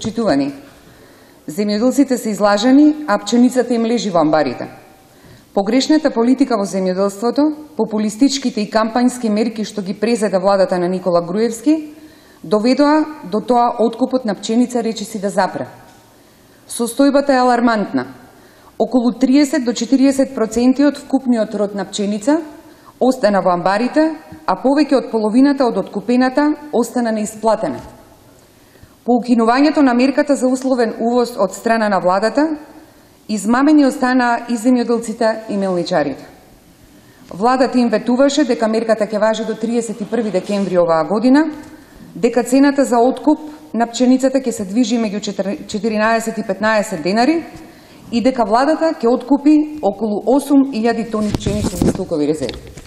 Почитувани, земјоделците се излажени, а пченицата им лежи во амбарите. Погрешната политика во земјоделството, популистичките и кампањски мерки што ги презеда владата на Никола Груевски, доведоа до тоа откупот на пченица речиси да запре. Состојбата е алармантна. Околу 30 до 40% од вкупниот род на пченица остана во амбарите, а повеќе од половината од откупената остана неисплатена. По укинувањето на мерката за условен увоз од страна на владата, измамени останаа и земјоделците и мелничарите. Владата им ветуваше дека мерката ќе важи до 31 декември оваа година, дека цената за откуп на пченицата ќе се движи меѓу 14 и 15 денари и дека владата ќе откупи околу 8.000 тони пченица за стокови резерви.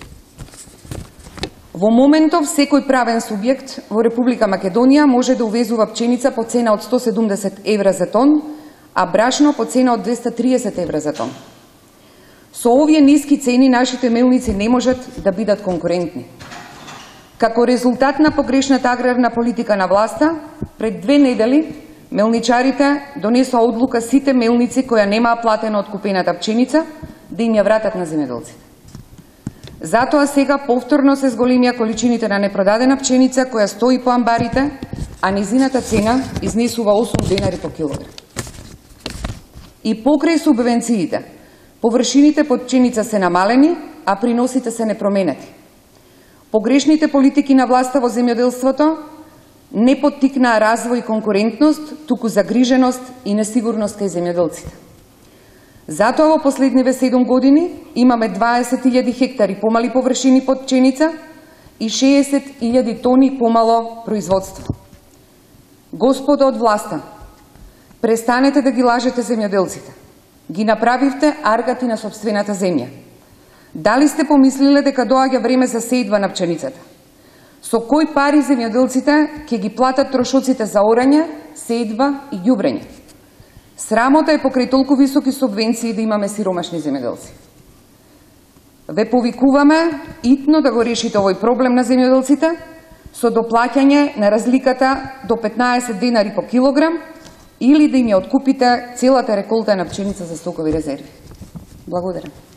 Во моментов секој правен субјект во Република Македонија може да увезува пченица по цена од 170 евра за тон, а брашно по цена од 230 евра за тон. Со овие ниски цени нашите мелници не можат да бидат конкурентни. Како резултат на погрешната аграрна политика на власта, пред 2 недели мелничарите донесоа одлука сите мелници која немаа платена откупената пченица да им ја вратат на земјоделците. Затоа сега повторно се зголемија количините на непродадена пченица која стои по амбарите, а низината цена изнесува 8 денари по килограм. И покрај субвенциите, површините под пченица се намалени, а приносите се непроменети. Погрешните политики на власта во земјоделството не поттикнаа развој и конкурентност, туку загриженост и несигурност кај земјоделците. Затоа во последниве 7 години имаме 20.000 хектари помали површини под пченица и 60.000 тони помало производство. Господо од власта, престанете да ги лажете земјоделците. Ги направивте аргати на сопствената земја. Дали сте помислиле дека доаѓа време за сеидба на пченицата? Со кој пари земјоделците ќе ги платат трошоците за орање, сеидба и ѓубрење? Срамота е покрај толку високи субвенции да имаме сиромашни земјоделци. Ве повикуваме итно да го решите овој проблем на земјоделците со доплаќање на разликата до 15 денари по килограм или да им ја откупите целата реколта на пченица за стокови резерви. Благодарам.